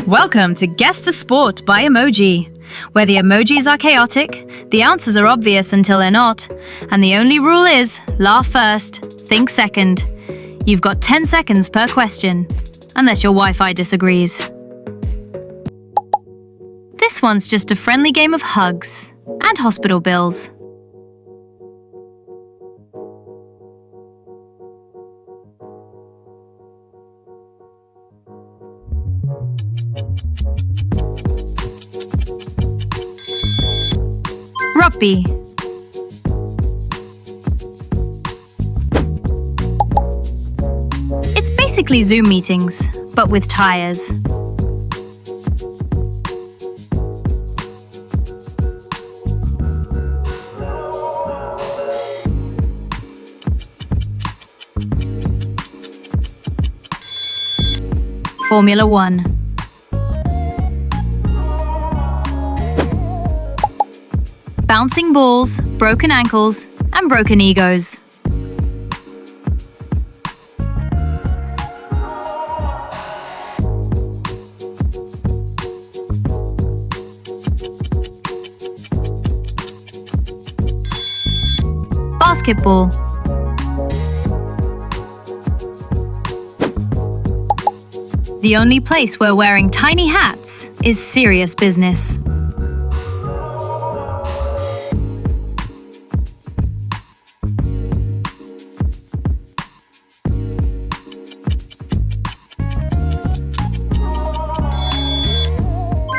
Welcome to Guess the Sport by Emoji, where the emojis are chaotic, the answers are obvious until they're not, and the only rule is laugh first, think second. You've got 10 seconds per question, unless your Wi-Fi disagrees. This one's just a friendly game of hugs and hospital bills. Rugby. It's basically Zoom meetings, but with tires. Formula One. Bouncing balls, broken ankles, and broken egos. Basketball. The only place where wearing tiny hats is serious business.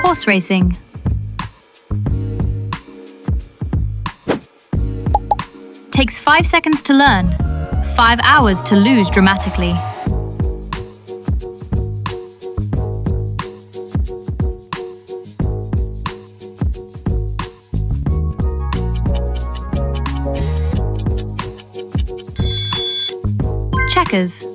Horse racing. Takes 5 seconds to learn, 5 hours to lose dramatically. Checkers.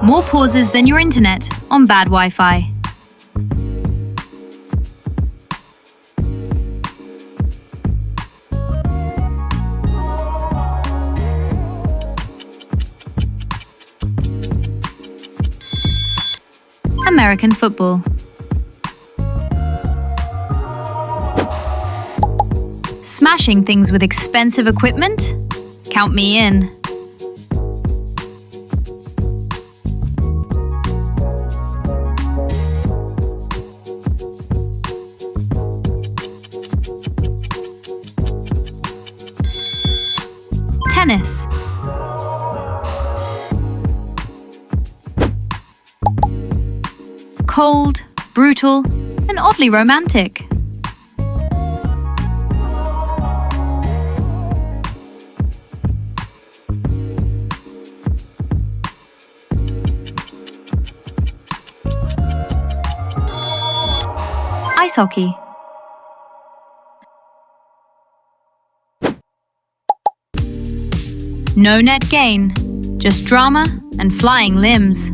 More pauses than your internet on bad Wi-Fi. American football. Smashing things with expensive equipment? Count me in. Tennis. Cold, brutal, and oddly romantic. Ice hockey. No net gain, just drama and flying limbs.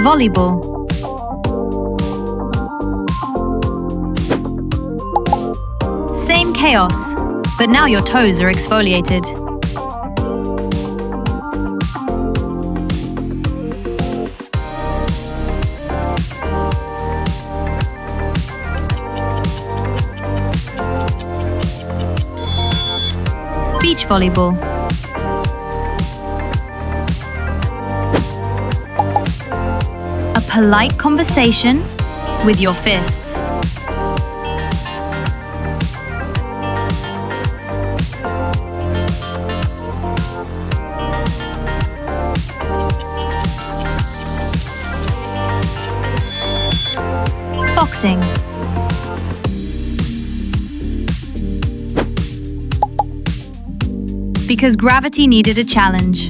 Volleyball. Same chaos, but now your toes are exfoliated. Beach volleyball. A polite conversation with your fists. Boxing. Because gravity needed a challenge.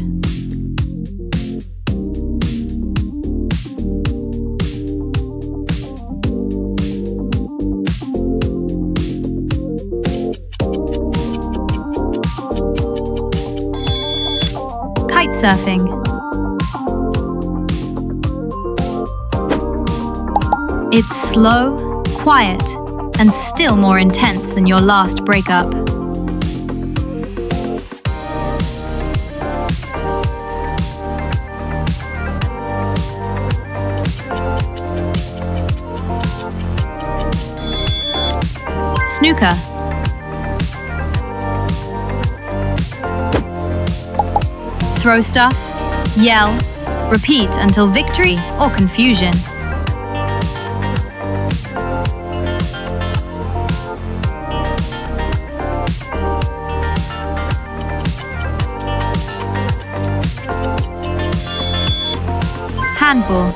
Kite surfing. It's slow, quiet, and still more intense than your last breakup. Snooker. Throw stuff, yell, repeat until victory or confusion. Handball.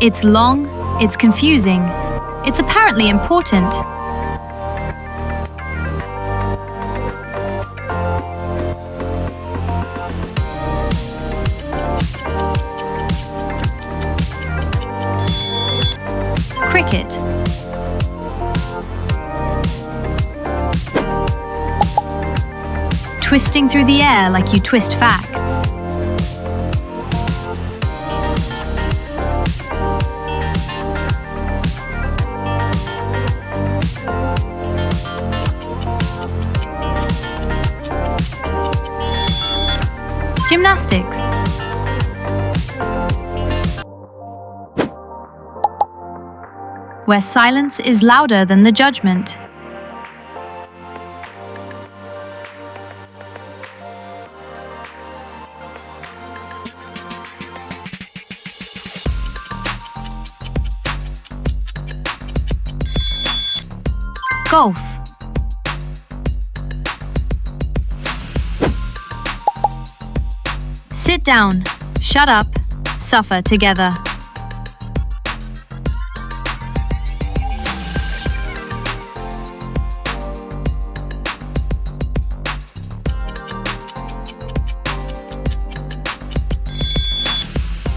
It's long, it's confusing, it's apparently important. Cricket. Twisting through the air like you twist facts. Gymnastics. Where silence is louder than the judgment. Golf. Sit down, shut up, suffer together.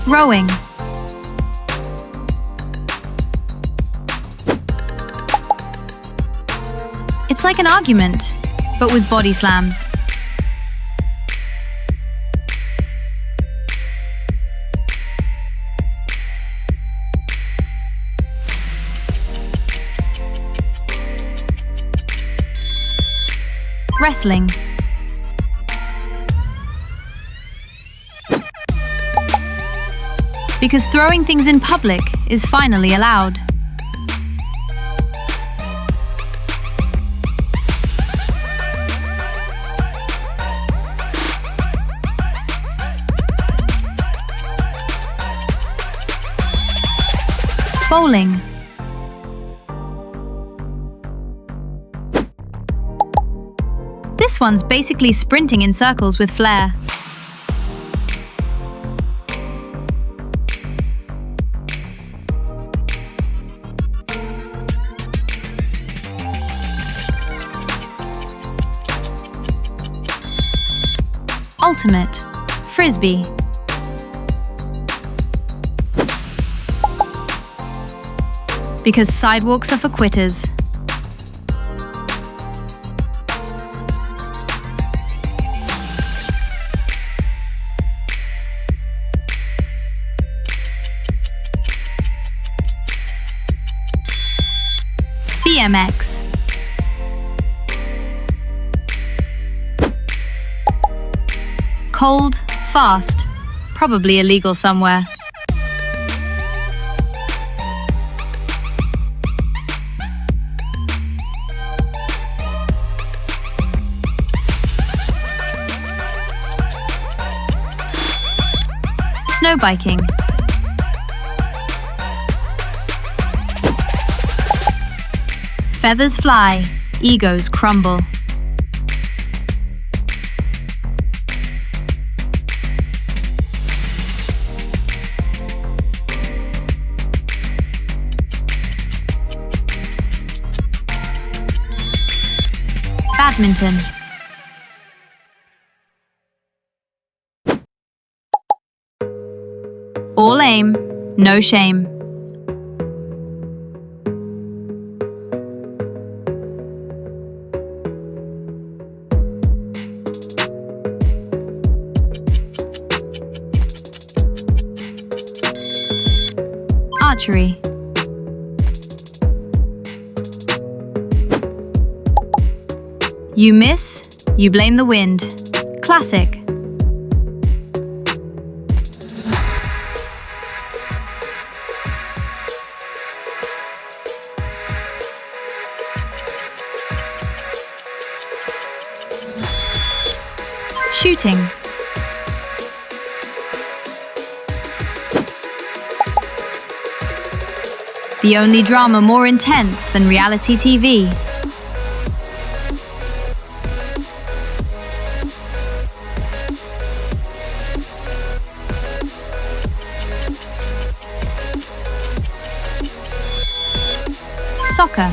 Rowing. It's like an argument, but with body slams. Wrestling. Because throwing things in public is finally allowed. Bowling. This one's basically sprinting in circles with flair. Ultimate. Frisbee. Because sidewalks are for quitters. BMX. Cold, fast, probably illegal somewhere. Snowbiking. Feathers fly, egos crumble. Badminton. All aim, no shame. archery. You miss, you blame the wind. Classic. Shooting. The only drama more intense than reality TV. Soccer.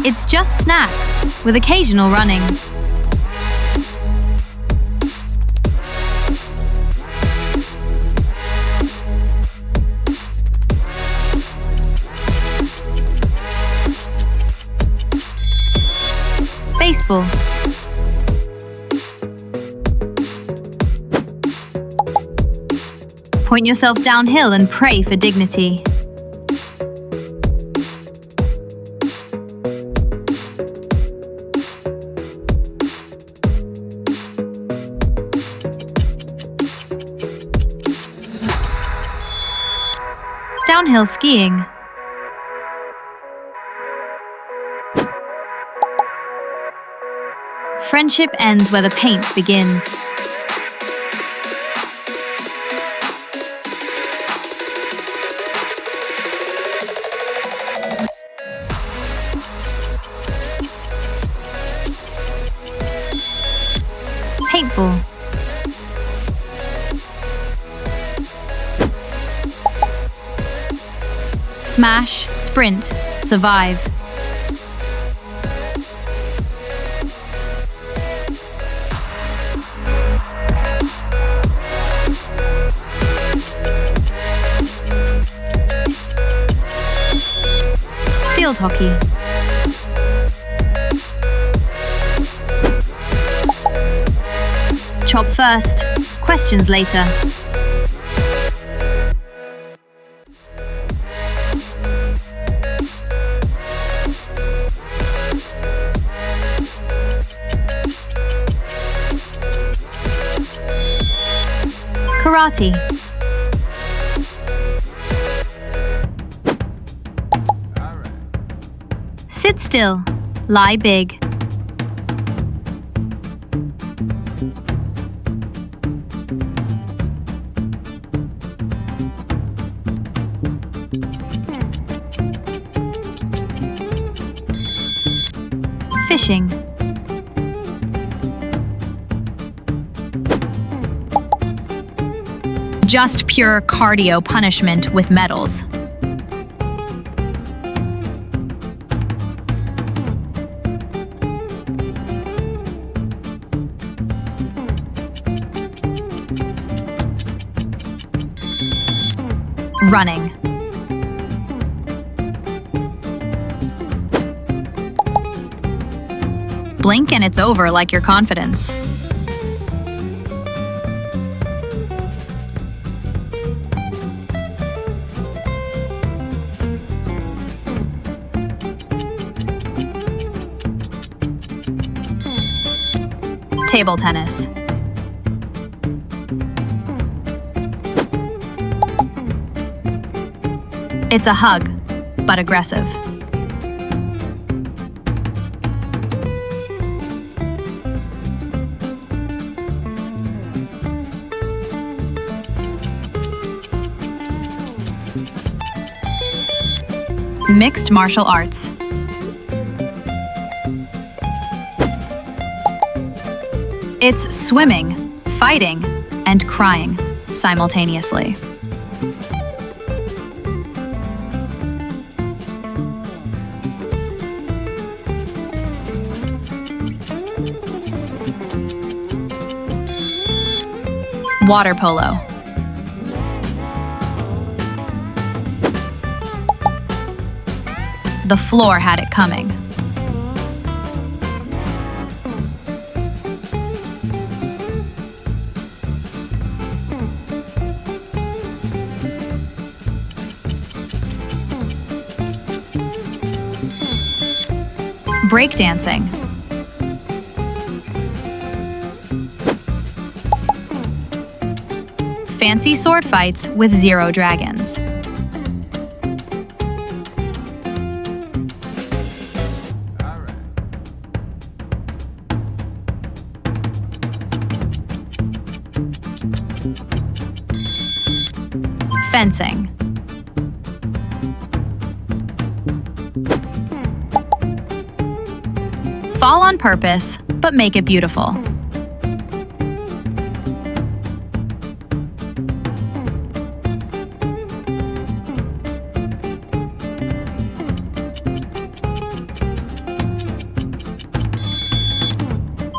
It's just snacks, with occasional running. Baseball. Point yourself downhill and pray for dignity. Downhill skiing. Friendship ends where the paint begins. Paintball. Smash, sprint, survive. Field hockey. Chop first, questions later. Karate. Sit still, lie big. Fishing. Just pure cardio punishment with medals. Running. Blink and it's over like your confidence. Table tennis. It's a hug, but aggressive. Mixed martial arts. It's swimming, fighting, and crying simultaneously. Water polo. The floor had it coming. Breakdancing. Fancy sword fights with 0 dragons. Fencing. Fall on purpose, but make it beautiful.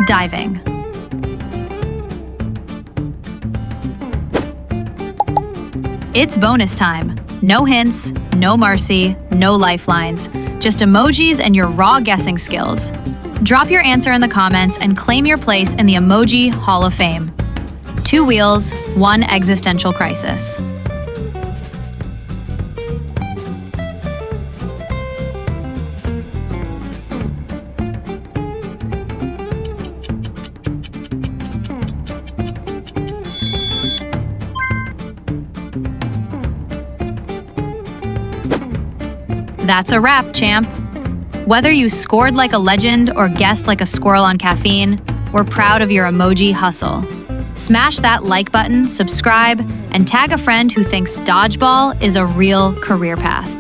Diving. It's bonus time. No hints, no mercy, no lifelines. Just emojis and your raw guessing skills. Drop your answer in the comments and claim your place in the Emoji Hall of Fame. 2 wheels, 1 existential crisis. That's a wrap, champ. Whether you scored like a legend or guessed like a squirrel on caffeine, we're proud of your emoji hustle. Smash that like button, subscribe, and tag a friend who thinks dodgeball is a real career path.